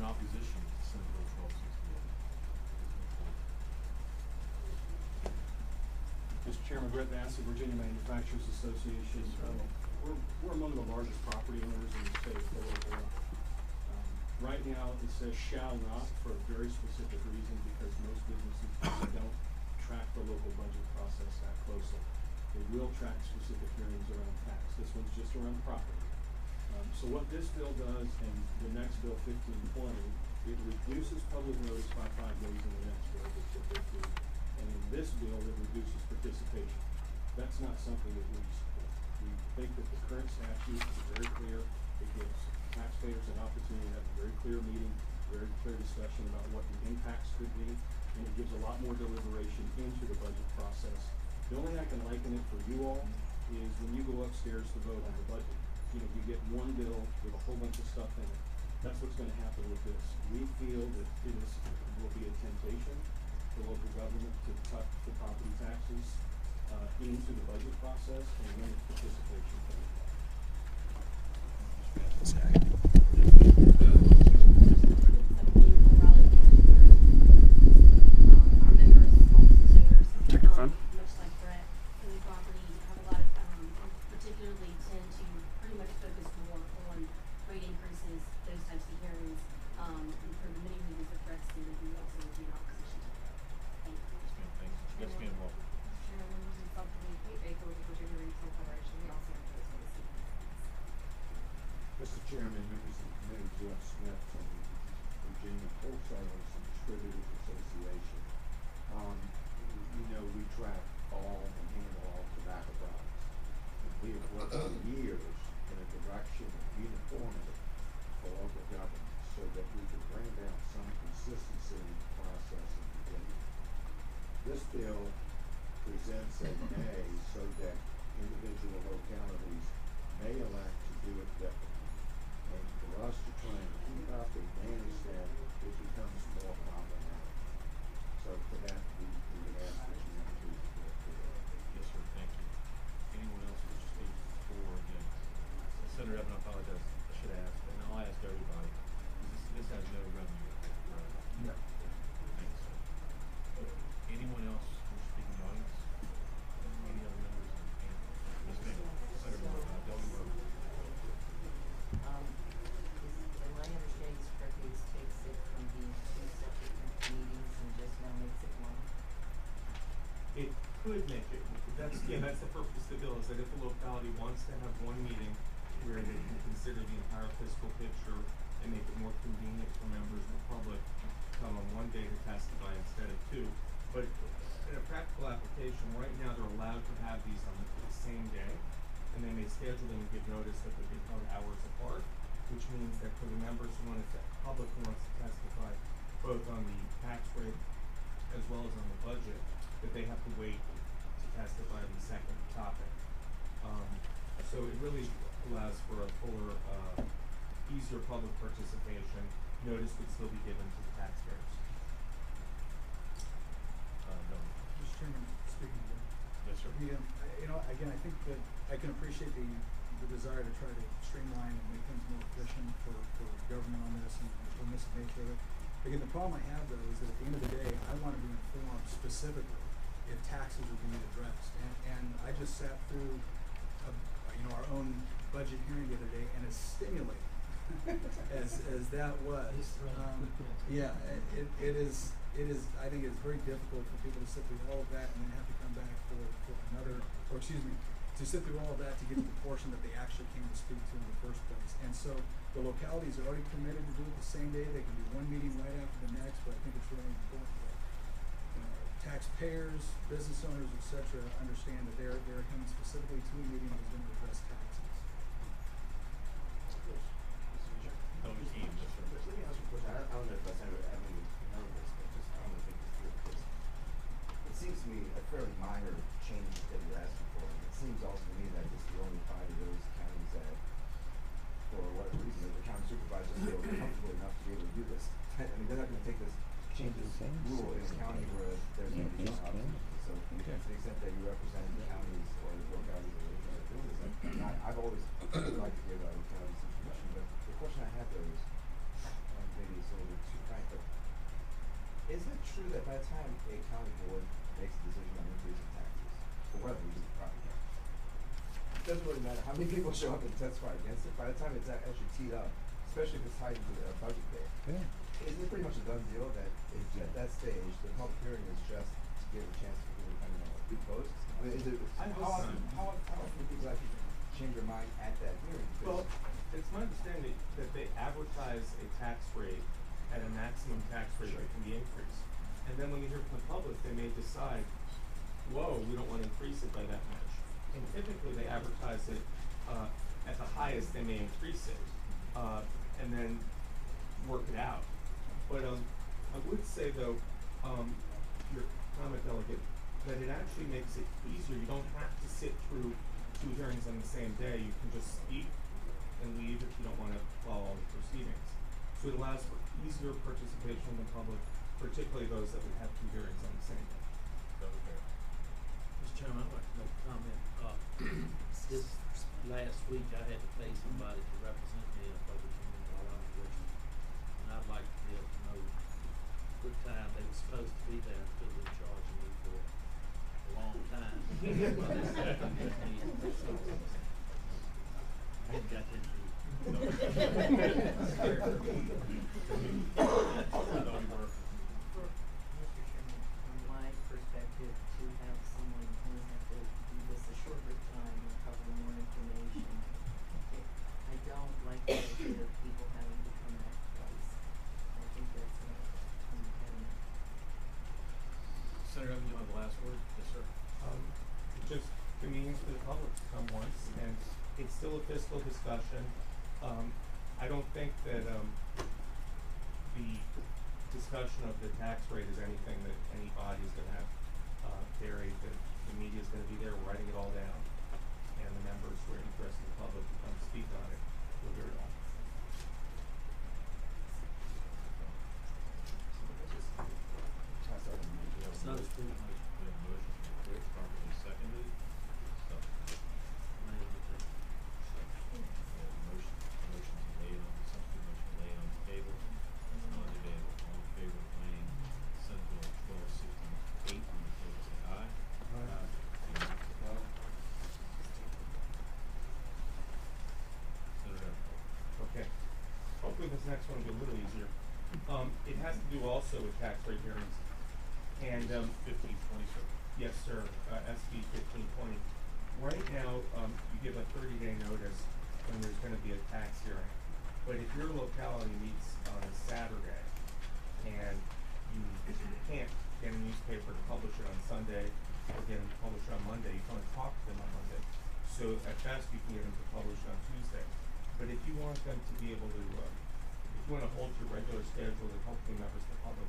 in opposition to Senate Bill 1268? Mr. Chairman, Brett Bassett, Virginia Manufacturers Association. We're among the largest property owners in the state of Florida. Right now, it says shall not for a very specific reason, because most businesses don't track the local budget process that closely. They will track specific hearings around tax. This one's just around property. So what this bill does, and the next bill 1520, it reduces public notice by 5 days in the next bill, which is 15. And in this bill, it reduces participation. That's not something that we support. We think that the current statute is very clear. It gives taxpayers an opportunity to have a very clear meeting, very clear discussion about what the impacts could be, and it gives a lot more deliberation into the budget process. The only thing I can liken it for you all is when you go upstairs to vote on the budget. You know, you get one bill with a whole bunch of stuff in it. That's what's going to happen with this. We feel that it will be a temptation for local government to cut the property taxes into the budget process and limit participation from the Our members, small business owners, much like Brett, in the property, have a lot of, particularly tend to pretty much focus more on rate increases, those types of hearings, and for the many reasons that Brett stated, we also would be in opposition to that. Thank you. Yes, ma'am, welcome. Chairman, members of the subcommittee, Kate Baker with the Virginia Retail Federation. We also oppose for this evening. Mr. Chairman, members of the committee, Jeff Smith from the Virginia Wholesalers and Distributors Association. You know, we track all and handle all tobacco products. And we have worked for years in a direction of uniformity for local government so that we can bring about some consistency in the process in Virginia. This bill presents a may so that individual localities may elect to do it differently. And for us to try and keep up and manage that, it becomes more problematic. So for that, we would ask that you please support the bill. Yes, sir, thank you. Anyone else wish to speak for or against? Senator Evans, I apologize, I should ask, and I'll ask everybody. This has no revenue, right? No. Thanks, sir. Anyone else wish to speak in the audience? Any other members? Yes, ma'am. Senator Delaware. Am I understanding this correctly, this takes it from being two separate meetings and just now makes it one? It could make it, that's the purpose of the bill, is that if a locality wants to have one meeting where they can consider the entire fiscal picture and make it more convenient for members of the public to come on one day to testify instead of two. But in a practical application, right now they're allowed to have these on the same day, and they may schedule them and give notice that they'll be held hours apart, which means that for the members who want to, public who wants to testify both on the tax rate as well as on the budget, that they have to wait to testify on the second topic. So it really allows for a fuller, easier public participation. Notice would still be given to the taxpayers. Mr. Chairman, speaking again. Yes, sir. Again, I think that I can appreciate the desire to try to streamline and make things more efficient for government on this and the permissive nature of it. Again, the problem I have though is that at the end of the day, I want to be informed specifically if taxes are being addressed. And I just sat through our own budget hearing the other day, and it's stimulating as that was. It is. I think it's very difficult for people to sit through all of that and then have to come back for another, to sit through all of that to get to the portion that they actually came to speak to in the first place. And so the localities are already committed to do it the same day. They can do one meeting right after the next, but I think it's really important that taxpayers, business owners, etc., understand that they're coming specifically to a meeting that's going to address taxes. Let me ask you a question. I don't know if that's ever having nervous, but just I want to think this through because it seems to me a fairly minor change that you're asking for. And it seems also to me that this will only apply to those counties that, for whatever reason, the county supervisors feel comfortable enough to be able to do this. I mean, they're not going to take this rule in a county where there's no job opportunity. So to the extent that you represent the counties or the localities that are doing this, I've always liked to give localities information, but the question I have though is, maybe it's a Is it true that by the time a county board makes a decision on increasing taxes, for whatever reason, property tax, it doesn't really matter how many people show up and testify against it, by the time it's actually teed up, especially if it's tied into the budget day, Yeah. isn't it pretty much a done deal that at that stage, the public hearing is just to give a chance for people to kind of vote? I mean, is it, how often do people actually change their mind at that hearing? Well, it's my understanding that they advertise a tax rate at a maximum tax rate that can be increased. And then when you hear from the public, they may decide, whoa, we don't wanna increase it by that much. And typically they advertise it, at the highest they may increase it, and then work it out. But, I would say though, your comment, delegate, that it actually makes it easier. You don't have to sit through 2 hearings on the same day. You can just speak and leave if you don't wanna follow all the proceedings. So it allows for easier participation from the public, particularly those that would have 2 hearings on the same day. Mr. Chairman, I'd like to make a comment. This last week, I had to pay somebody to represent me in a public hearing while I was working. And I'd like to be able to know what time they were supposed to be there until they were charging me for a long time. Well, this happened with me. I ain't got that deep. Mr. Chairman, from my perspective, to have someone only have to do this a shorter time and cover more information, I don't like the idea of people having to come back twice. I think that's an impediment. Senator Evans, you have the last word? Yes, sir. It just convenes for the public to come once, and it's still a fiscal discussion. I don't think that, the discussion of the tax rate is anything that any body is gonna have, buried, that the media's gonna be there writing it all down, and the members who are interested in the public to come speak on it will hear it all. It's not a street motion. We have a motion from Chris, properly seconded. So, May I take- we have a motion's laid on, something motion laid on the table. It's not debatable. All in favor of laying Senate Bill 1268 on the table, say aye. Aye. No. Senator Evans. Okay. Hopefully this next one will be a little easier. It has to do also with tax rate hearings. And, 1520, sir. yes, sir, SB 1520. Right now, you give a 30-day notice when there's gonna be a tax hearing. But if your locality meets on a Saturday and you can't get a newspaper to publish it on Sunday or get them to publish it on Monday, you can only talk to them on Monday. So at best, you can get them to publish it on Tuesday. But if you want them to be able to, if you wanna hold your regular schedule that hopefully members of the public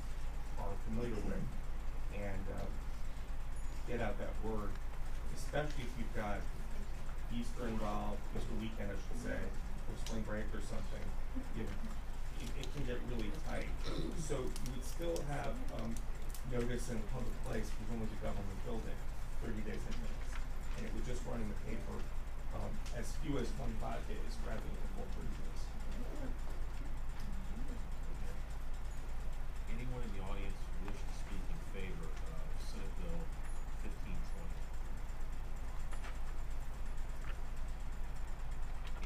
are familiar with, and get out that word, especially if you've got Easter involved, Easter weekend I should say, or spring break or something, it can get really tight. So you would still have notice in a public place, presumably the government building, 30 days in advance. And it would just run in the paper as few as 25 days rather than the full 30 days. Anyone in the audience wish to speak in favor of Senate Bill 1520?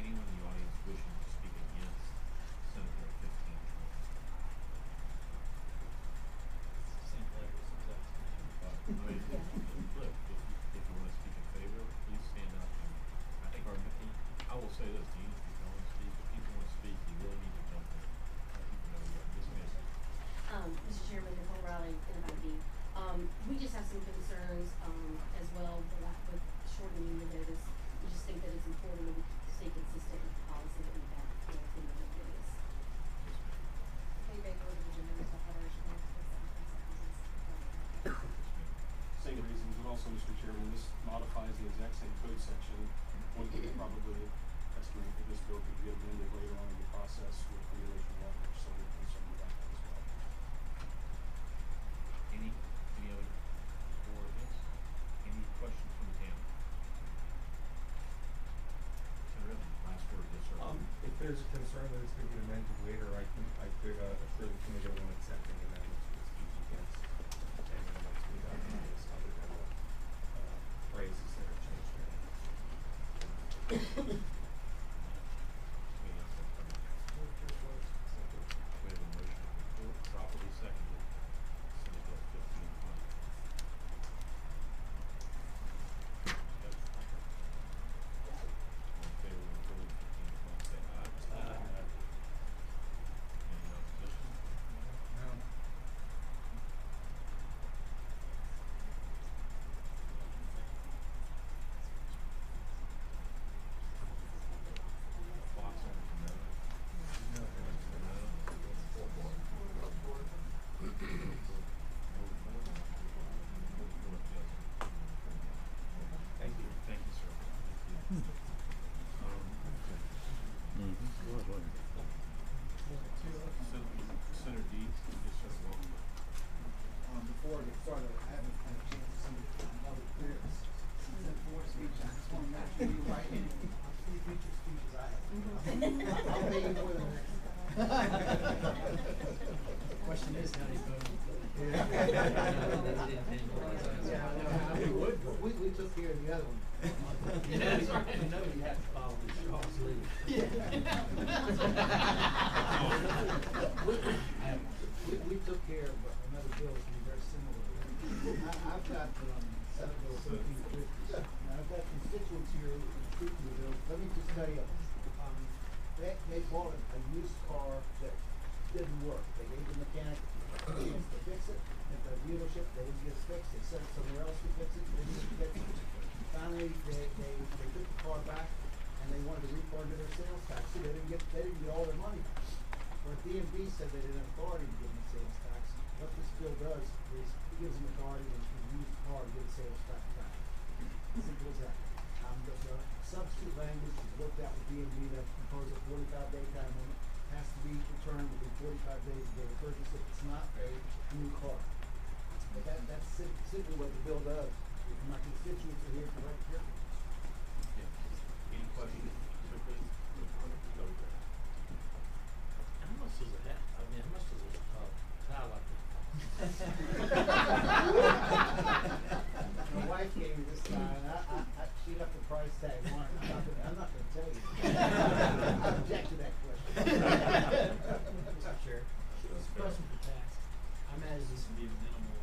Anyone in the audience wishing to speak against Senate Bill 1520? Same flavor, exact same. I mean, look, if you wanna speak in favor, please stand up. And I think I will say this, Dean, if you don't wanna speak, if people wanna speak, you really need to jump in. Let people know you are dismissed. Mr. Chairman, Nicole Riley, NFIB. We just have some concerns, as well, with shortening the notice. We just think that it's important that we stay consistent with the policy that we've had for the notice. Hey, Baker, Virginia, Mr. Federation, Same reasons, but also, Mr. Chairman, this modifies the exact same code section. One could probably estimate that this bill could be amended later on in the process with regulation water, so we're concerned about that as well. Any other for this? Any questions from the panel? Senator Evans, last word, yes, sir. If there's a concern that it's gonna be amended later, I could assure the committee I won't accept any amendments to the speech. various other phrases that are changed there. We have a motion to report, properly seconded, Senate Bill 1520. All in favor of reporting 1520, say aye. Aye. Any opposition? No. Fox on no. Thank you. Thank you, sir. Senator Deeds, yes, sir, welcome. Before I get started, I haven't had a chance to see another clearance since that board speech. I just want to make sure you're right in three future speeches I have. I'll pay you more than that. Question is, how do you vote? Yeah, I know. We took care of the other one. Yeah, that's right. You know you have to follow the shaw's lead. We took care of another bill that's been very similar. I've got, Senate Bill 1350. Now, I've got constituents here who speak to the bill. Let me just tell you, they bought a used car that didn't work. They gave the mechanic a chance to fix it. At the dealership, they didn't get it fixed. They sent it somewhere else to fix it. They didn't fix it. Finally, they took the car back and they wanted to refund their sales tax. So they didn't get all their money back. Where DMV said they didn't have authority to give them sales tax. What this bill does is it gives them authority to use the car to get a sales tax back. Simple as that. The substitute language is worked out with DMV that impose a 45-day time limit. Has to be returned within 45 days of the purchase if it's not a new car. But that's simply what the bill does. If my constituents are here to write here. Any questions, quickly? How much does a hat, I mean, how much does a tie like that? My wife gave me this time, and she left the price tag on it. I'm not gonna tell you. I object to that question. Mr. Chair, question for tax. I imagine this would be minimal.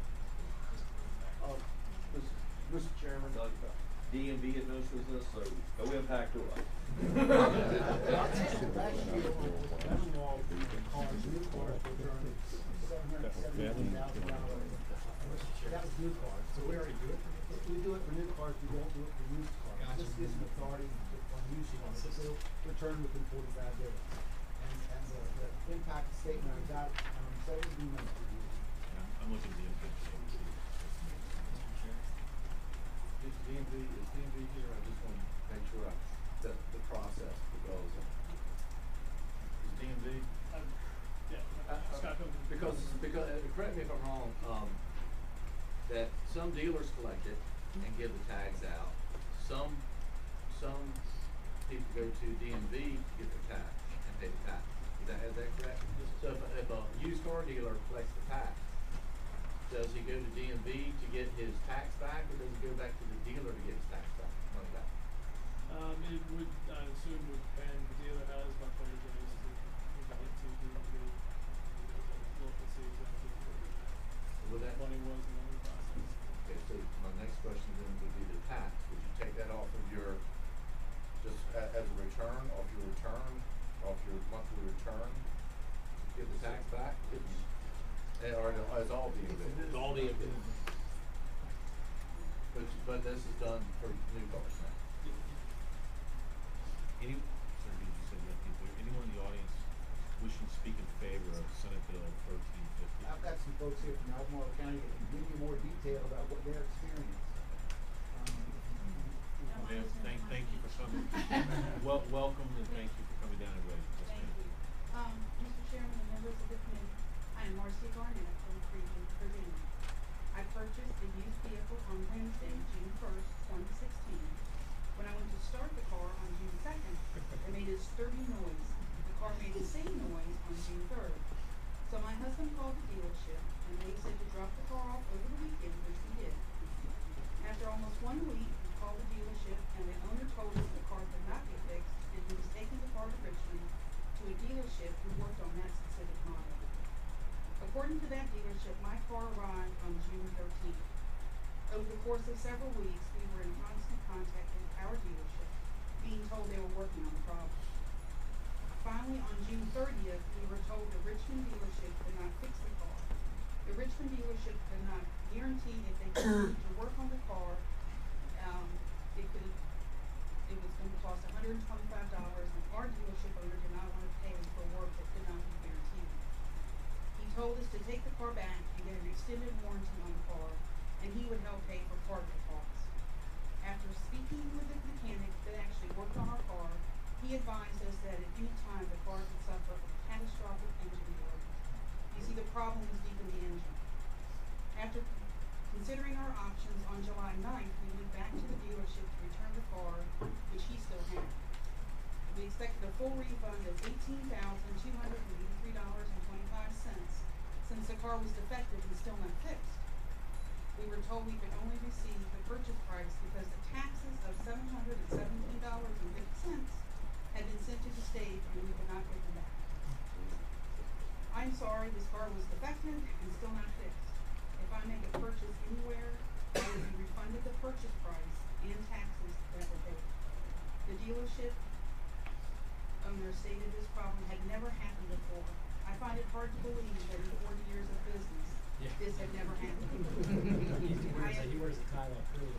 Mr. Chairman, DMV administers this, so no impact to us. Last year, on cars, new cars were earning $770,000. That was new cars. So we already do it? We do it for new cars, we don't do it for used cars. Gotcha. This gives them authority on used cars, so return within 45 days. And the impact statement I got, said it would be nice to use. I'm looking at the impact statement. Is DMV here? I just want to make sure that the process goes. Is DMV? Because, correct me if I'm wrong, that some dealers collect it and give the tags out. Some people go to DMV to get their tax and pay the tax. Is that correct? So if a used car dealer collects the tax, does he go to DMV to get his tax back, or does he go back to the dealer to get his tax back, money back? It would, I assume, would depend. The dealer has about 30 days to get to DMV. Look and see exactly Would that? what it was in the process. Okay, so my next question then would be the tax. Would you take that off of your, just as a return, off your monthly return, get the tax back? Or is all DMV? It's all DMV. But this is done for new cars now. Sir, did you say that people, anyone in the audience wishing to speak in favor of Senate Bill 1350? I've got some folks here from Albemarle County that can give you more detail about what their experience. Ma'am, thank you for coming. Welcome and thank you for coming down and raising this. Thank you. Mr. Chairman and members of the committee, I am Marcia Garnett from Cleveland, Virginia. I purchased a used vehicle on Wednesday, June 1st, 2016. When I went to start the car on June 2nd, it made a sturdy noise. The car made the same noise on June 3rd. So my husband called the dealership, and they said to drop the car off over the weekend, which we did. After almost 1 week, we called the dealership, and the owner told us the car could not be fixed, and he was taking the car to Richmond to a dealership who worked on that specific model. According to that dealership, my car arrived on June 13th. Over the course of several weeks, we were in constant contact with our dealership, being told they were working on the problem. Finally, on June 30th, we were told the Richmond dealership could not fix the car. The Richmond dealership could not guarantee if they continued to work on the car, it was going to cost $125, and our dealership owner did not want to pay for work that could not be guaranteed. He told us to take the car back and get an extended warranty on the car, and he would help pay for part of the cost. After speaking with the mechanic that actually worked on our car, he advised us that at any time the car could suffer a catastrophic engine failure. You see, the problem was deep in the engine. After considering our options, on July 9th, we went back to the dealership to return the car, which he still had. We expected a full refund of $18,283.25 since the car was defective and still not fixed. We were told we could only receive the purchase price because the taxes of $717.50 had been sent to the state and we could not get them back. I'm sorry, this car was defective and still not fixed. If I make a purchase anywhere, I will be refunded the purchase price and taxes that were paid. The dealership owner stated this problem had never happened before. I find it hard to believe that in 40 years of business, this had never happened. He wears a tie like Curly.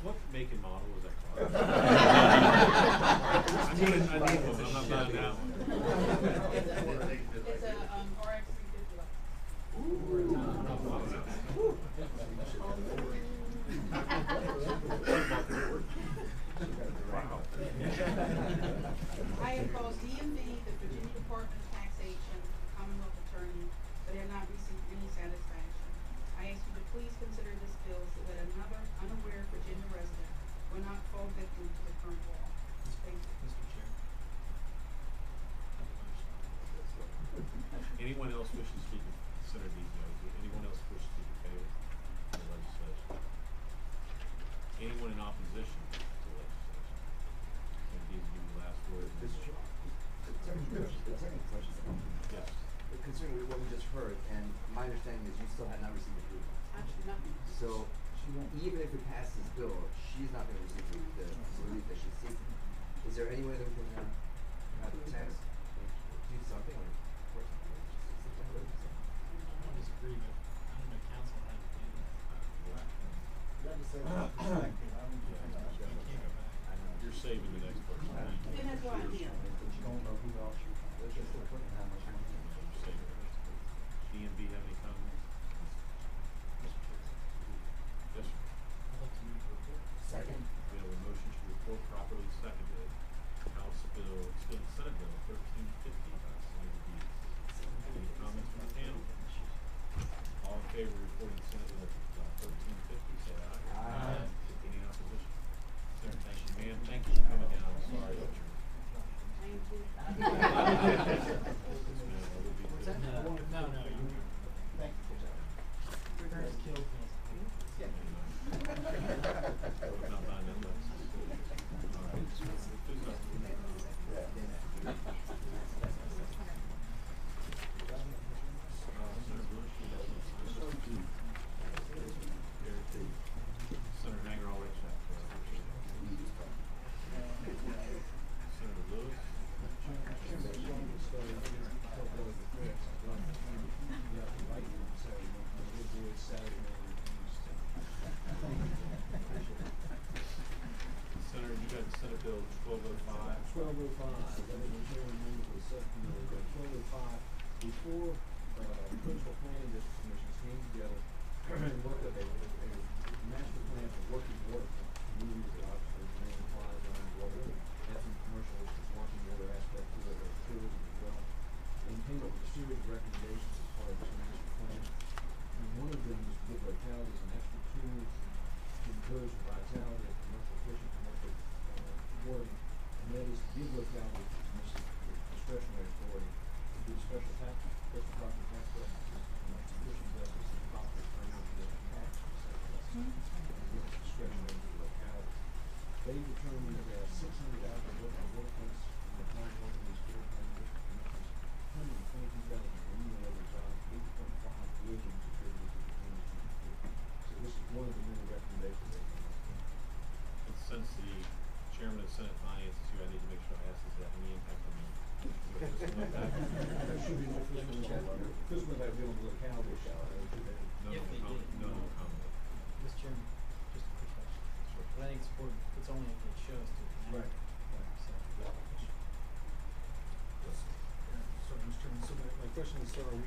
What make and model was that car? I need one, I'm not buying that one. It's a RX 350. I have called DMV, the Virginia Department of Taxation, the Commonwealth Attorney, but have not received any satisfaction. I ask you to please consider this bill so that another unaware Virginia resident will not fall victim to the current law. Thank you. Mr. Chair. Anyone else wish to speak in Senator Dees? Anyone else wish to speak in favor of the legislation? Anyone in opposition to the legislation? Senator Dees, give you the last word. Mr. Chair, is there any questions? Yes. Considering what we just heard, and my understanding is you still have not received approval. Actually, nothing. So, even if we pass this bill, she's not gonna receive the relief that she's seeking. Is there any way that we can, have the tax, do something, or work something? I don't disagree, but I don't know council how to do that. Yeah. You're saving the next person. And that's why I'm here. DMV have any comments? Yes, sir. I'd like to move the report. Second. We have a motion to report properly seconded. House Bill, Senate Bill 1350 by Senator Dees. Any comments from the panel? All in favor of reporting Senate Bill 1350, say aye. Aye. Any opposition? Senator, thank you, ma'am. Thank you for coming down. I'm sorry that you're. Thank you. Yes, ma'am, I will be good. No, thank you. Reverse kill pills. Not buying that Lexus. All right. Who's up? Senator Bush, you have some sign. Senator Hanger, I'll let you have Senator Lewis. Senator, you got Senate Bill 1205. 1205, that was move to the subcommittee, but 1205, before, coastal planning district commissions came together and worked up a master plan for working waterfront communities that obviously remain applied around water, have some commercial working water aspect to it, or tourism as well. And came up with a series of recommendations as part of this master plan. And one of them is to give vitality as an extra tool to encourage the vitality of commercial fishing, commercial, wording, and that is to give locality to commission discretionary authority to do special tax, special property tax purposes. Commission does this in property framework of the tax, discretionary to the locality. They determined that 600 hours of work on workplace in the town of Oakland is good, $122,000 remunerated job, 8.5 would be contributed to the community. So this is one of the many recommendations they made. And since the chairman of Senate Finance is here, I need to make sure I ask, does it have any impact on me? There should be no fiscal impact, fiscal impact dealing with locality, shall I, today. No, If they comment, did. no comment. Mr. Chairman, just a quick question. Sure. But I think it's important, it's only if it shows to. Right. So. Sorry, Mr. Chairman, so my question is, so are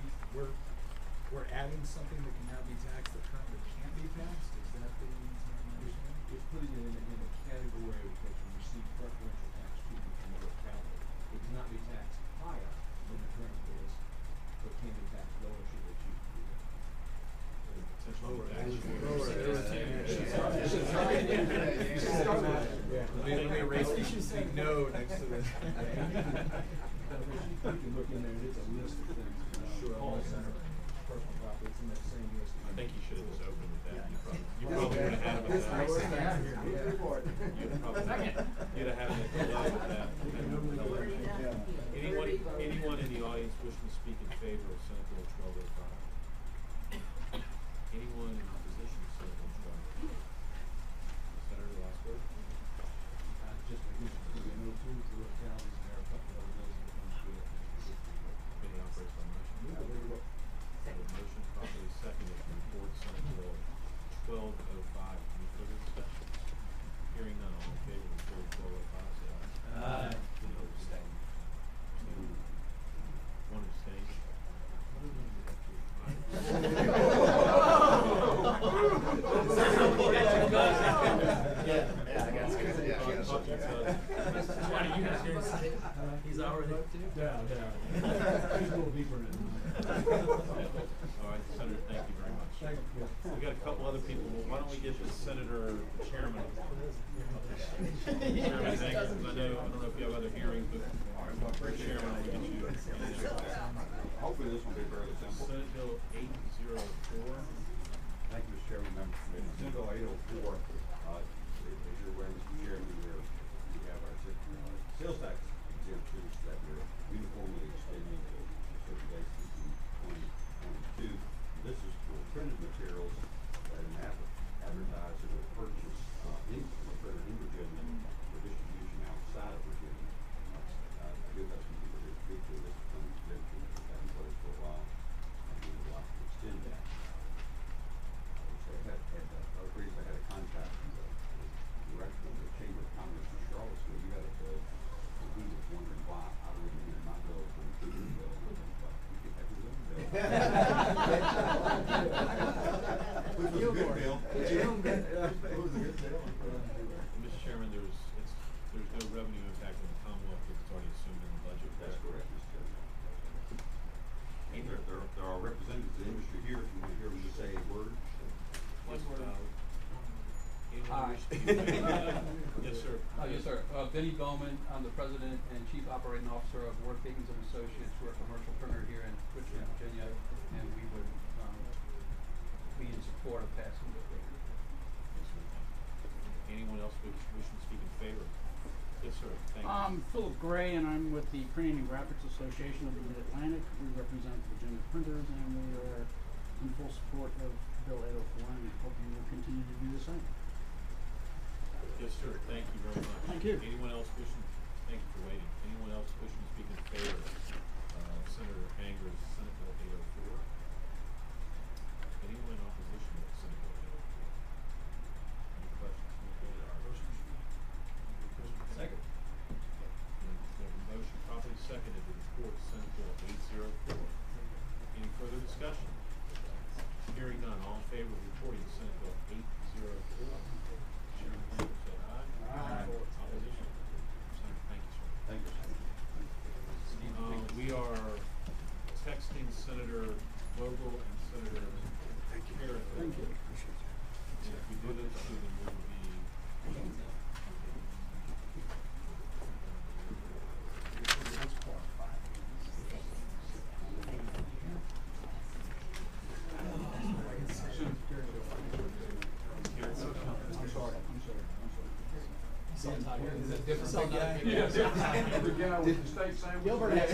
we're adding something that can now be taxed that currently can't be taxed? Is that the, understanding? It's putting it in a category that can receive preferential tax treatment from the locality. It cannot be taxed higher than it currently is, but can be taxed lower should they choose to do that. Let me erase the no next to this. You can look in there and it's a list of things. Call center, personal property, it's in that same list. I think you should have just opened with that. You probably would have had him with that. You'd have had him at the level with that. Anyone in the audience wishing to speak in favor of Senate Bill 1205? Anyone in opposition to Senate Bill 1205? Senator, the last word? Just again, there are no tools to localities, and there are a couple of other bills that come through it. Committee operates by motion. Yeah, there you go. The motion properly seconded to report Senate Bill 1205. Any further discussion? Hearing none, all in favor of Bill 1205, say aye. Aye. Any abstain? One abstain. He's already. Down. He's a little deeper in it. All right, Senator, thank you very much. Thank you. We got a couple other people. Well, why don't we get the Senator Chairman? Chairman, thank you. I don't know if you have other hearings, but Chairman, I'll get you. Hopefully this will be fairly simple. Senate Bill 804. Thank you, Mr. Chairman, members of the committee. Senate Bill 804, as you're aware, Mr. Chairman, we have our sales tax exemptions that we're uniformly extending to certain dates in 2022. This is for printed materials that an advertiser will purchase in Virginia for distribution outside of Virginia. I do have some people here to speak to this. It's been exemption that's been in place for a while, and we would like to extend that. So I had a contact from the director of the Chamber of Commerce in Charlottesville. You had a bill, and he was wondering why I wouldn't get my bill from the bill. But you get that with your bill. Which was a good bill. It was a good bill. Mr. Chairman, there's no revenue impact on the Commonwealth because it's already assumed in the budget. That's correct, Mr. Chairman. And there are representatives of the industry here, if you want to hear them just say a word. Yes, anyone Hi. wish to speak in favor? Yes, sir. Yes, sir. Vinnie Bowman, I'm the president and chief operating officer of Worth Higgins and Associates. We're a commercial printer here in Richmond, Virginia, and we would be in support of passing the bill. Anyone else wishing to speak in favor? Yes, sir. Thank you. I'm Philip Gray, and I'm with the Printing and Graphics Association of the Mid-Atlantic. We represent Virginia printers, and we are in full support of Bill 804, and hope you will continue to do the same. Yes, sir. Thank you very much. Thank you. Anyone else wishing? Thank you for waiting. Anyone else wishing to speak in favor of Senator Anger's Senate Bill 804? Anyone in opposition to Senate Bill 804? Any questions from the floor? Second. Motion properly seconded to report Senate Bill 804. Any further discussion? Hearing none. All in favor of reporting Senate Bill 804? Chairman Linder say aye. Aye. Opposition? Thank you, sir. Thank you, sir. We are texting Senator Vogel and Senator Harris. Thank you. Is that different big guy? Yeah, the guy with the steak sandwich. Gilbert has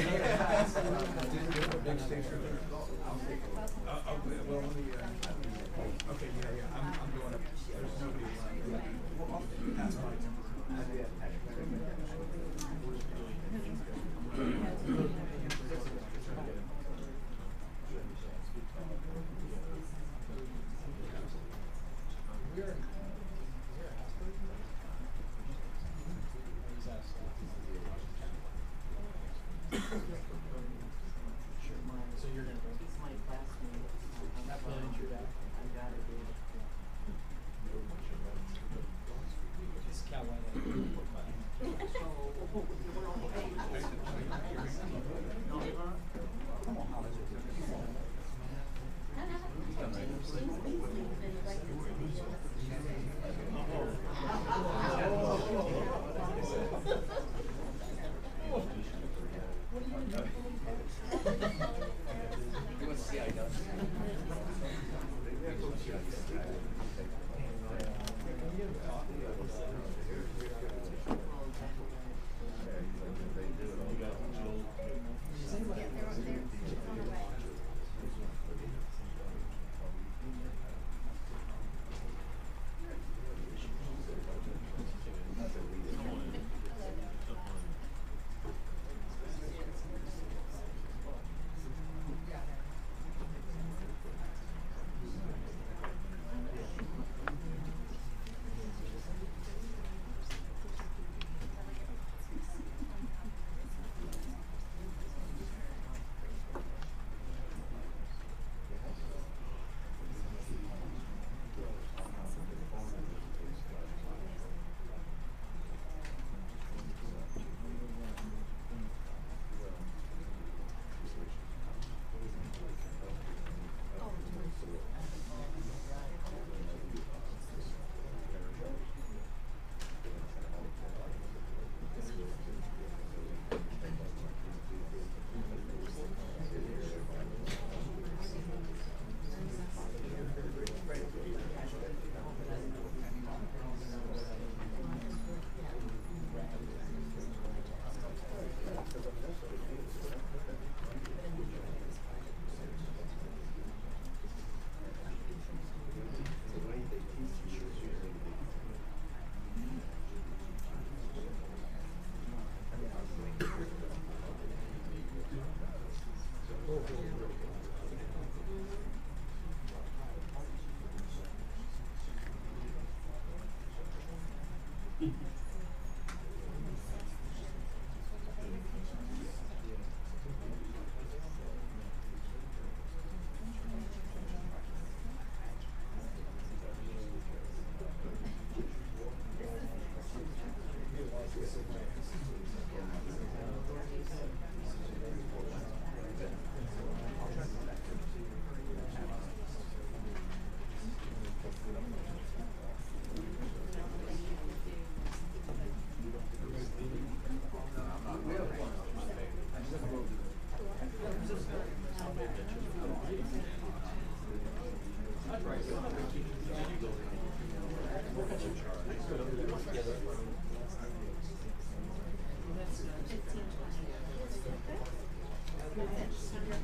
Big steaks are there. Okay, well, let me, okay, yeah, I'm going up, there's nobody around. Well, I'll pass by temporarily. So you're gonna go? He's my classmate. That plan, your dad? I gotta do it. It's Cal White.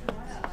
That's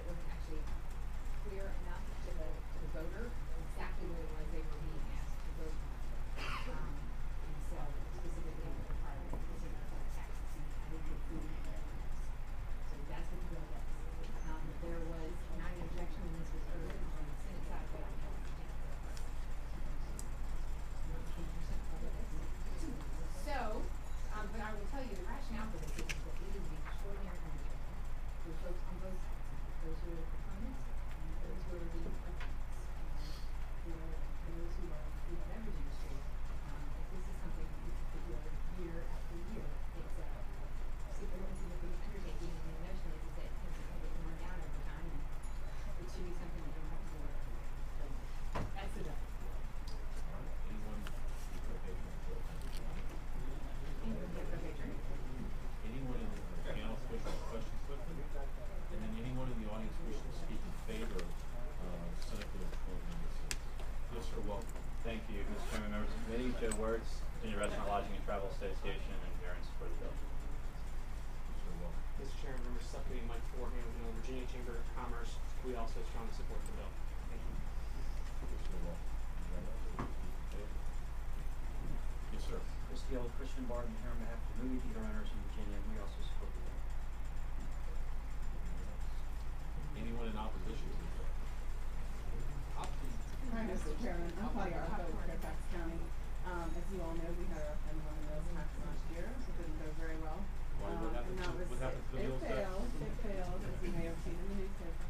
it wasn't actually clear enough to the voter exactly what it was they were being asked to vote on. And so specifically the requirement of consumer taxes, added to food and beverages. So that's what the bill does. There was not an objection when this was heard on the Senate side, but on the House side. So, but I will tell you, the rationale for this is that it is an extraordinary undertaking for folks on both sides, those who are proponents and those who are the opponents. And for those who are in the food and beverage industry, if this is something you could do year after year, it's a significant undertaking, and the notion is that it can run down over time, and it should be something that you don't have to worry about. So, that's the bill. Anyone? Anyone in the panel wish to questions quickly? And then anyone in the audience wish to speak in favor of Senate Bill 1296? Yes, sir, welcome. Thank you, Mr. Chairman, members of the committee. Joe Wertz, Virginia Restaurant Lodging and Travel Association, and here in support of the bill. Yes, sir, welcome. Mr. Chairman, members of the subcommittee, Mike Forehand with the Virginia Chamber of Commerce. We also strongly support the bill. Thank you. Yes, sir, welcome. Yes, sir. Chris Gill, Christian Barton, here on behalf of the movie theater owners in Virginia, and we also support the bill. Anyone in opposition to the bill? Hi, Mr. Chairman. I'm Claudia Arthur with Fairfax County. As you all know, we had a referendum on the mills tax last year. It didn't go very well. Why, what happened and that was, what happened to the mills tax? It failed, as you may have seen in the newspaper.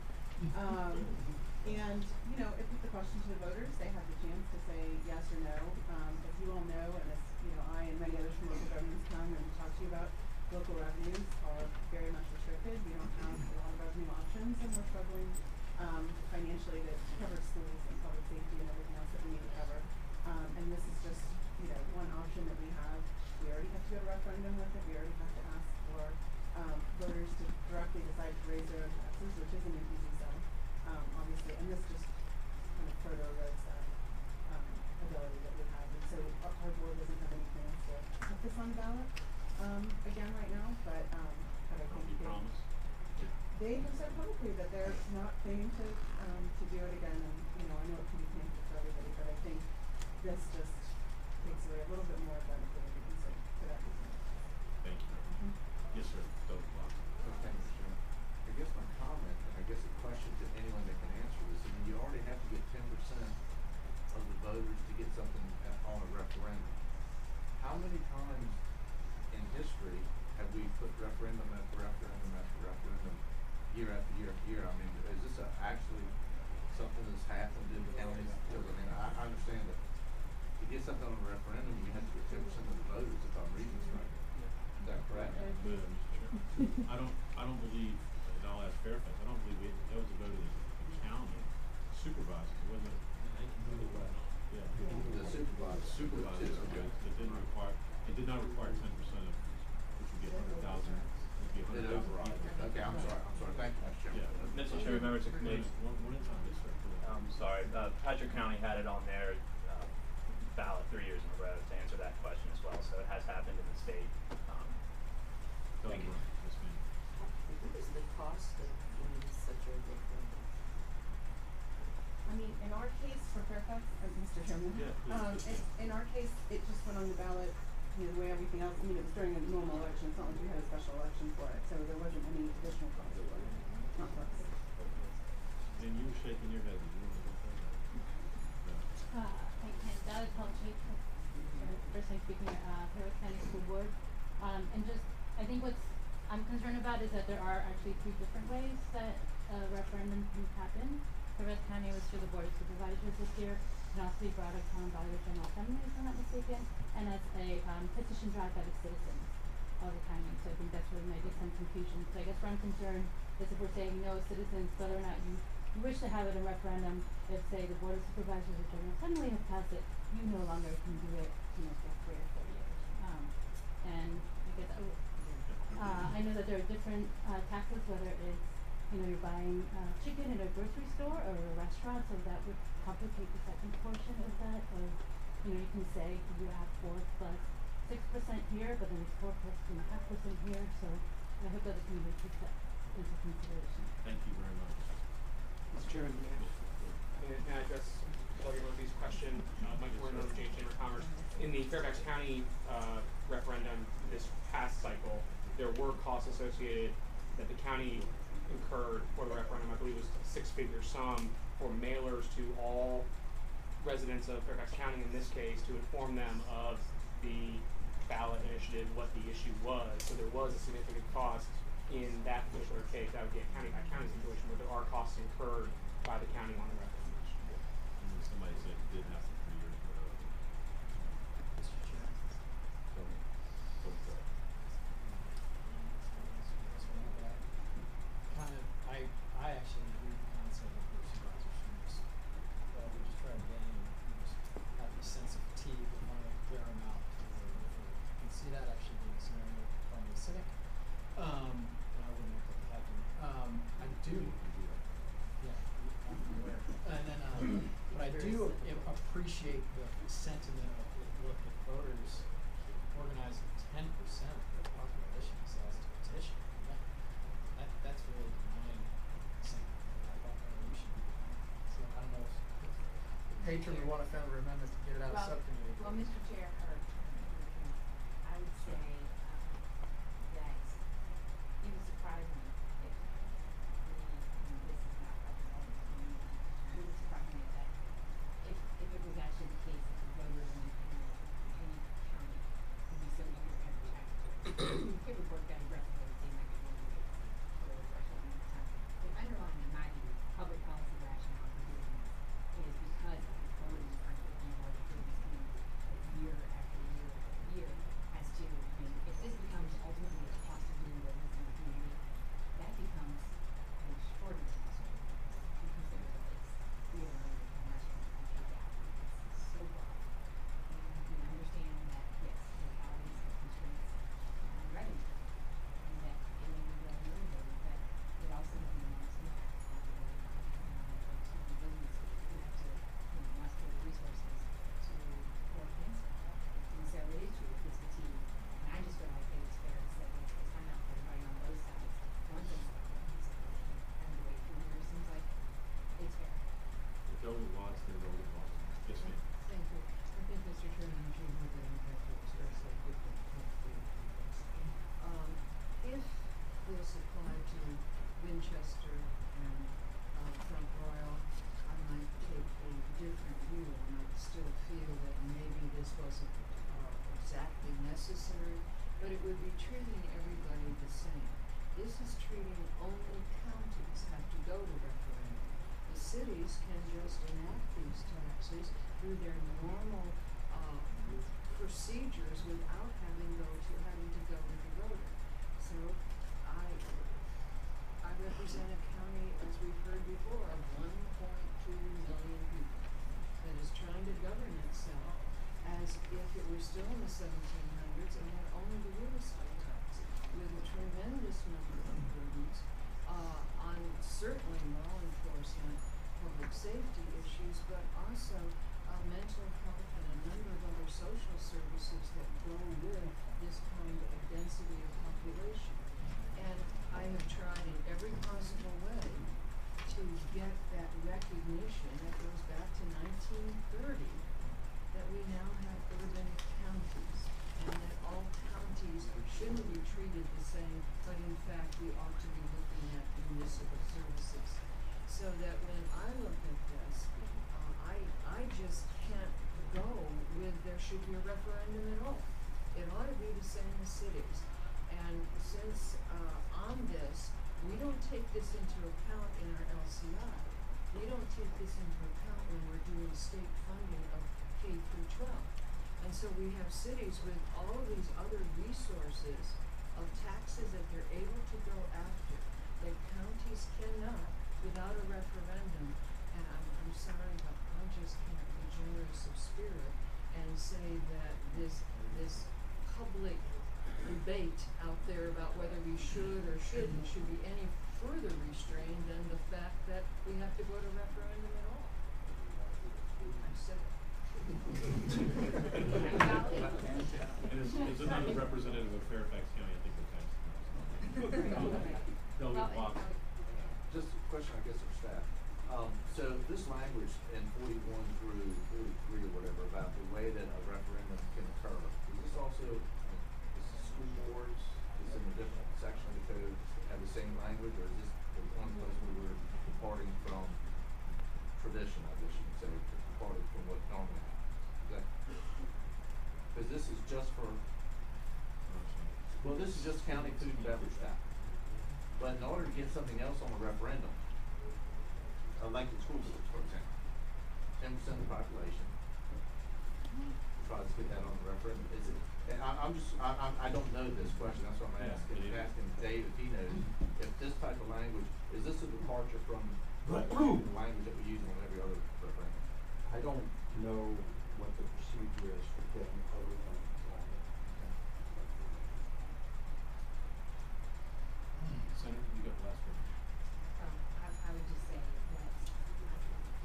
And, you know, it put the question to the voters. They had the chance to say yes or no. As you all know, and as, you know, I and many others from local governments come and talk to you about, local revenues are very much restricted. We don't have a lot of revenue options, and we're struggling financially to cover schools and public safety and everything else that we need to cover. And this is just, you know, one option that we have. We already have to go to referendum with it. We already have to ask for voters to directly decide to raise their own taxes, which isn't an easy sell, obviously. And this just kind of further erodes that ability that we have. And so our board doesn't have any plans to put this on the ballot again right now, but I think they have said publicly that they're not planning to do it again. And, you know, I know it can be painful for everybody, but I think this just takes away a little bit more of that ability to consider for that reason. Thank you. Yes, sir. Doug Block. Okay, Mr. Chairman. I guess my comment, and I guess a question to anyone that can answer this, I mean, you already have to get 10% of the voters to get something on a referendum. How many times in history have we put referendum after referendum after referendum, year after year after year? I mean, is this actually something that's happened in counties? Because, I mean, I understand that to get something on a referendum, you have to get 10% of the voters, if I'm reading this right. Is that correct? I don't believe, and I'll ask Fairfax, I don't believe that was a vote of the county supervisors, wasn't it? Yeah. The supervisors, okay. It did not require 10% of, which would be 100,000, would be 100,000 people. Okay, I'm sorry, thank you, Mr. Chairman. Yeah. Mr. Chairman, members of the committee. One at a time, yes, sir. I'm sorry, Patrick County had it on their ballot 3 years in a row to answer that question as well, so it has happened in the state. Thank you. Yes, ma'am. What is the cost of doing such a referendum? I mean, in our case for Fairfax, Mr. Chairman, in our case, it just went on the ballot, you know, the way everything else, I mean, it was during a normal election. It's not like we had a special election for it, so there wasn't any additional cost for it. Not for us. And you were shaking your head. Did you want to go further? No. I can, that is helpful, personally speaking, Harris County School Board. And just, I think what's I'm concerned about is that there are actually 3 different ways that a referendum can happen. Harris County was through the Board of Supervisors this year, can also be brought upon by the General Assembly, if I'm not mistaken, and as a petition drive by the citizens of the county. So I think that's where there might be some confusion. So I guess where I'm concerned is if we're saying no citizens, whether or not you wish to have it in referendum, if say the Board of Supervisors or General Assembly have passed it, you no longer can do it, you know, for 3 or 4 years. And I guess I know that there are different taxes, whether it's, you know, you're buying chicken at a grocery store or a restaurant, so that would complicate the second portion of that. Of, you know, you can say you have 4 plus 6% here, but then it's 4 plus 2.5% here. So I hope that the community takes that into consideration. Thank you very much. Mr. Chairman, may I address Delegate Murphy's question? Mike Warren, Virginia Chamber of Commerce. In the Fairfax County referendum this past cycle, there were costs associated that the county incurred for the referendum. I believe it was a six-figure sum for mailers to all residents of Fairfax County in this case to inform them of the ballot initiative, what the issue was. So there was a significant cost in that particular case. That would be a county by county situation, but there are costs incurred by the county on the referendum. And then somebody said it did happen 3 years ago. Mr. Chair. Kind of, I actually agree with the concept of the supervisor streams. We just try to gain, just have a sense of fatigue and want to wear them out. You can see that actually being a scenario from the cynic. And I wouldn't want that to happen. I do. Yeah, I'm aware. And then, but I do appreciate the sentiment of, look, if voters organize 10% of their population decides to petition, that's really denying something. I don't know we should be doing. So I don't know if the patron would want a friendly amendment to get it out of subcommittee. Well, Mr. Chair, I would say that it would surprise me if this is not represented to me. It would surprise me that if it was actually the case that the voters in Virginia County would be so eager to have a tax paperwork that represents they might be willing to for a special amount of time. The underlying, in my view, public policy rationale for doing this is because voters are getting more improvements year after year after year as to, I mean, if this becomes ultimately a cost of doing business in the community, that becomes an extraordinary cost of doing business because there is a we are a restaurant and take out. It's so broad. And we understand that, yes, localities have constraints on revenue and that it may be well motivated, but it also has an enormous impact on the folks who do business who have to, muster the resources to work against it. And so it is true, it's fatigue. And I just feel like it's fair to say it's time out for everybody on both sides. One thing is and the way through here seems like it's fair. If Delegate Watts, then Delegate Watts. Yes, ma'am. Thank you. I think, Mr. Chairman, I'm sure you would have to express a different if this applied to Winchester and Front Royal, I might take a different view and I'd still feel that maybe this wasn't exactly necessary, but it would be treating everybody the same. This is treating only counties have to go to referendum. The cities can just enact these taxes through their normal procedures without having to go to the voter. So I represent a county, as we've heard before, of 1.2 million people that is trying to govern itself as if it were still in the 1700s and had only the real estate tax, with a tremendous number of burdens on certainly law enforcement, public safety issues, but also mental health and a number of other social services that go with this kind of density of population. And I have tried in every possible way to get that recognition that goes back to 1930 that we now have urban counties and that all counties shouldn't be treated the same, but in fact we ought to be looking at municipal services. So that when I look at this, I just can't go with there should be a referendum at all. It ought to be the same as cities. And since on this, we don't take this into account in our LCI. We don't take this into account when we're doing state funding of K through 12. And so we have cities with all of these other resources of taxes that they're able to go after that counties cannot without a referendum. And I'm sorry, but I just can't be generous of spirit and say that this public debate out there about whether we should or shouldn't should be any further restrained than the fact that we have to go to referendum at all. I said it. And as another representative of Fairfax County, I think the tax. Delegate Well, Bob. Just a question, I guess, for staff. So this language in 41 through 43 or whatever about the way that a referendum can occur, is this also, is this school boards, is in a different section of the code, have the same language, or is this the one place where we're departing from tradition, I guess you could say, departing from what normally happens? Is that, because this is just for, well, this is just county food and beverage tax. But in order to get something else on a referendum, elected school boards, for example, 10% of the population, tries to get that on the referendum, is it, and I don't know this question, that's why I'm asking Dave if he knows, if this type of language, is this a departure from the language that we use on every other referendum? I don't know what the procedure is for getting other things on it. Senator, you got the last word. I would just say that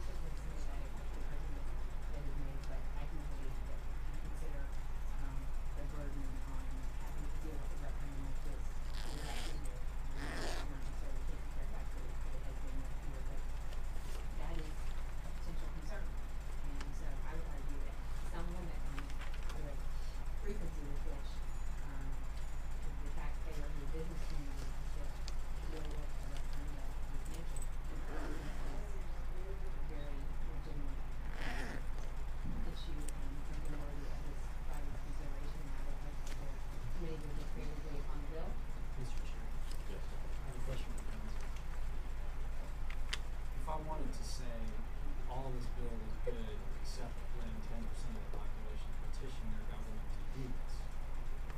certainly sympathetic with the argument that is made, but I can believe that you consider the burden on having to deal with the referendum like this without figure, not necessarily taking care of that that it has been here, but that is a potential concern. And so I would argue that someone that can, with a frequency with which the taxpayer or the business community has to deal with a referendum of this nature is a very legitimate issue and something worthy of this body's consideration. And I would hope that the committee would look favorably on the bill. Mr. Chair. Yes. I have a question for council. If I wanted to say all of this bill is good except when 10% of the population petition their government to do this,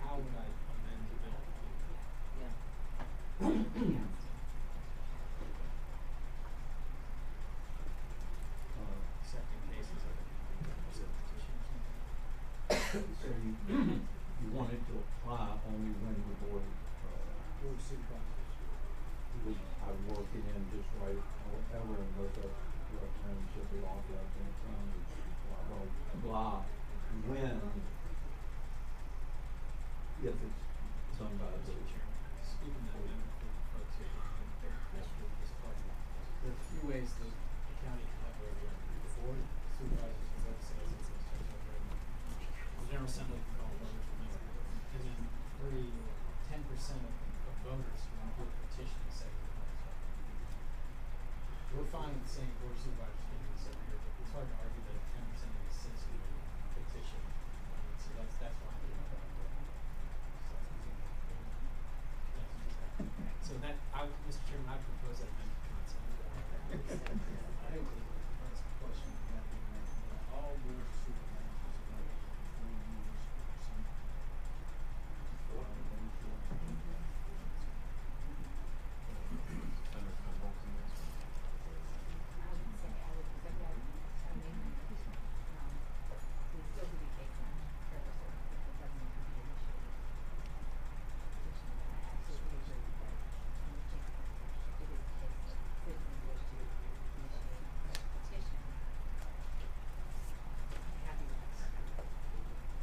how would I amend the bill? Yeah. Except in cases of a petition or something? So you want it to apply only when the board, Board of Supervisors. I would work it in just right, however, and look up referendum should be authorized in Congress, blah, blah, blah, when, if it's done by the Mr. Chairman, speaking of that, for the folks here, this part, there are three ways that the county can have a referendum. The board, supervisors, and legislators, and the General Assembly can call voters for me. And then 10% of voters can do a petition to say we're going to start. We're fine with saying board of supervisors can do this every year, but it's hard to argue that if 10% of the citizens petition, so that's why I'm doing that. So that, Mr. Chairman, I propose that amendment concept. I think that's the question we have to make, that all board of supervisors are like 3 years or something. Senator Conrad, can you answer? I would say I would accept that amendment. We still do the case on purpose of the government to be initiated. Petition, I absolutely agree with that. In the case, it is the case that citizens wish to initiate a petition. Happy with that.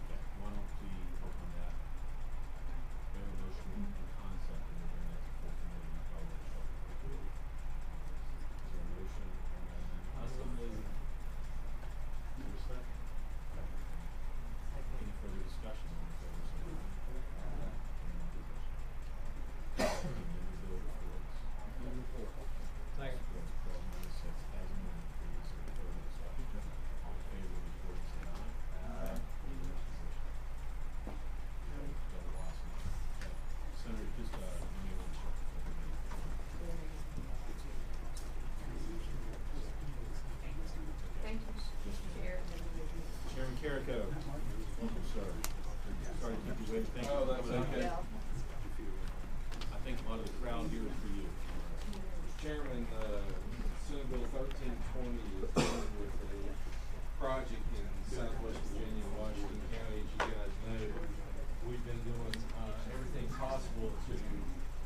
Okay, why don't we open that? We have a motion in concept and we're bringing that to full committee and probably short. Is there a motion on that amendment? Also move. Is there a second? Any further discussion on the favor, say aye. Any opposition? Amend the bill reports. Second. Support 1296 as amended, please, is there further discussion? All in favor of the report, say aye. Aye. Any opposition? Okay, Bill Lawson. Okay. Senator, just, you may want to check the full committee. Thank you, Mr. Chair. Chairman Carrico. Welcome, sir. Sorry to keep you waiting. Thank you. Oh, that's for coming okay. out. I think a lot of the crowd here is for you. Chairman, Senate Bill 1320 is dealing with a project in Southwest Virginia and Washington County. As you guys know, we've been doing everything possible to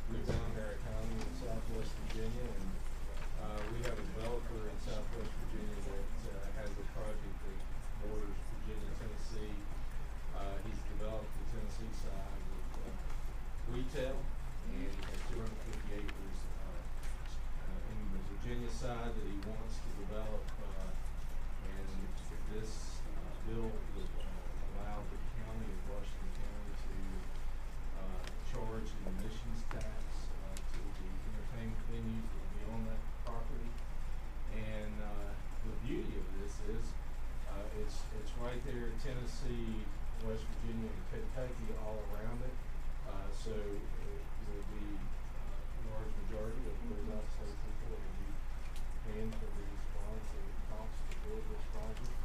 rebound our economy in Southwest Virginia, and we have a developer in Southwest Virginia that has a project that borders Virginia and Tennessee. He's developed the Tennessee side with retail, and he has 250 acres side that he wants to develop, and this, bill would, allow the county of Washington County to, charge an admissions tax, to the entertainment venues that will be on that property. And, the beauty of this is, it's right there in Tennessee, West Virginia, and Kentucky all around it. So it will be, a large majority of those out-of-state people that will be paying for these bonds that it costs to build this project.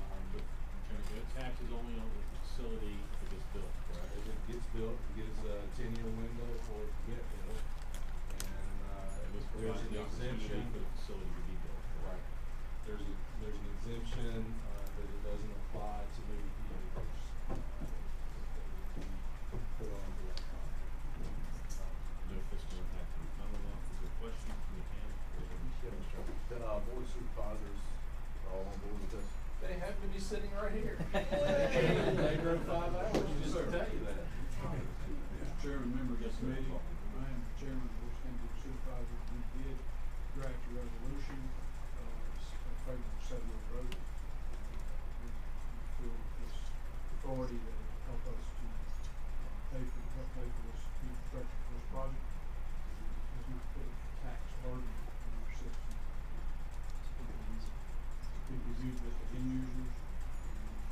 And, The tax is only on the facility if it gets built, correct? if it gets built, it gives a 10-year window for it to get built. And, This there's provides an the opportunity exemption. for the facility to be built. Right. There's an exemption, that it doesn't apply to movie theaters, put on to that project. No fiscal impact to the Commonwealth. Is there a question from the panel? Board of Supervisors are all on board with this? They happen to be sitting right here. They drove 5 hours just to tell you that. Mr. Chairman, members of the committee, I am the chairman of the West County Supervisors. We did draft a resolution, in favor of settlement of road. We feel that this authority that will help us to, help pay for this infrastructure for this project. Does not put a tax burden on our citizens. People use it as end users.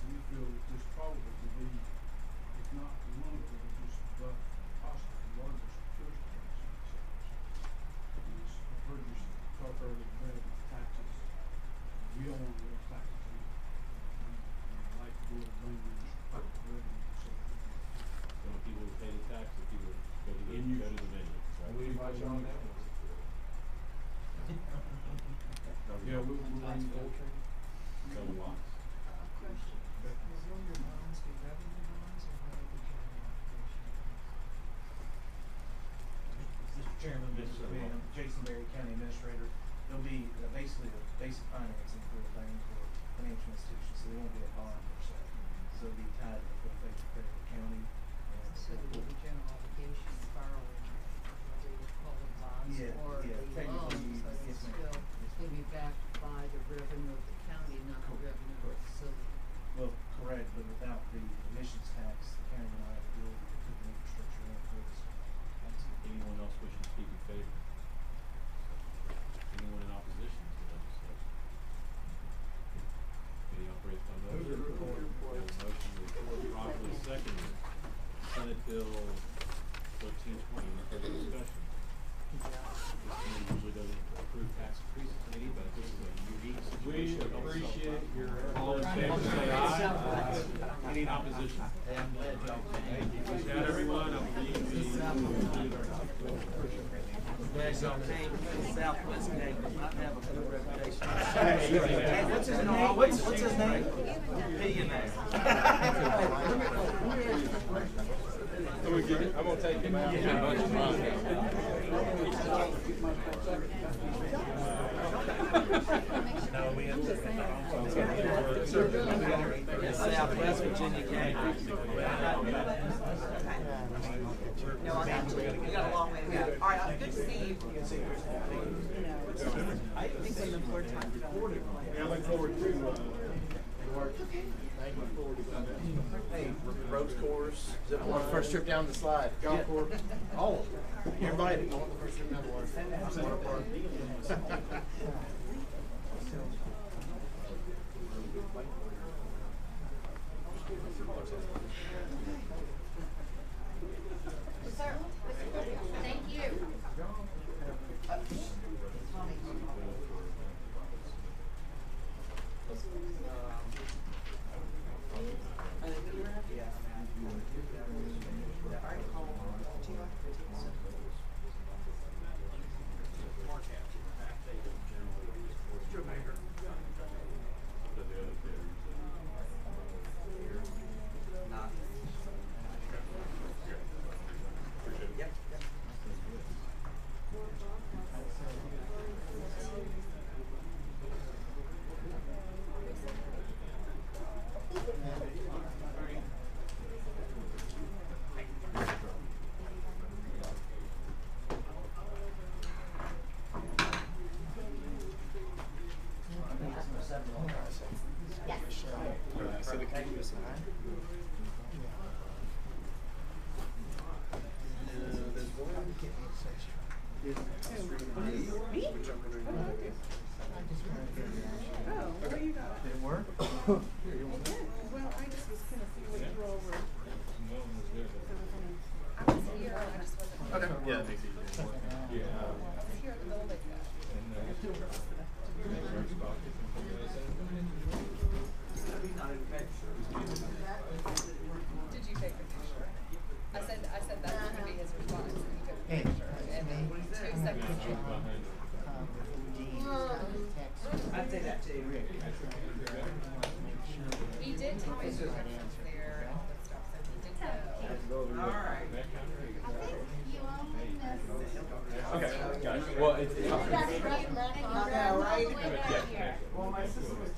We feel that this probably could be, if not one of the largest, but possibly the largest tourist attraction in the state. I've heard you talk earlier today about taxes. We don't want to raise taxes either. We like to do it, bring in public revenue, so. So when people would pay the tax, if people would go to the venue, right? We invite you on that one. Yeah, we'll bring Tell the lots. Question, will your bonds be revenue bonds or will they be general obligation? Mr. Chairman, Yes, sir. I'm Jason Berry, County Administrator. There'll be basically a basic financing for a bank or financial institution, so there won't be a bond per se. So it'll be tied to the credit of the county. So there will be general obligation borrowing, whether you call it bonds Yeah, or yeah, a technically, loan, but yes, it's ma'am. still gonna be backed by the revenue of the county, not the revenue of the facility. Well, correct, but without the emissions tax, the county will not have the ability to put the infrastructure in for this. Anyone else wishing to speak in favor? Anyone in opposition to legislation? Any operates by motion? We have a motion to report properly seconded. Senate Bill 1320, any further discussion? This committee usually doesn't approve tax increases committee, but this is a unique We situation. appreciate your All in favor, say aye. Any in opposition? We've got everyone, I believe we concluded our Southwest Gate does not have a good reputation. What's his name? What's his name? Billionaire. I'm gonna take him out. Southwest Virginia Gate. No, I got you. We got a long way to go. All right, good to see you. I think we look forward to talking about it. Yeah, I look forward to, Hey, ropes course. I want the first trip down the slide. Golf course. All of them. You're invited. I want the first trip down the water. Sir, thank you. Thank you, Mr. Hine. There's one. Me? Oh, what do you got? Didn't work? It did. Well, I just was gonna see what you all were. I was here, I just wasn't. Okay. Yeah, that makes it easier. I was here a little bit ago. Did you take a picture? I said that was gonna be his response, and he took a Hey, picture, and then 2 seconds. I'd say that too. He did take pictures of us there and all that stuff, so he did know. Alright. Okay, got it. Well, it's. I know, right? Well, my sister was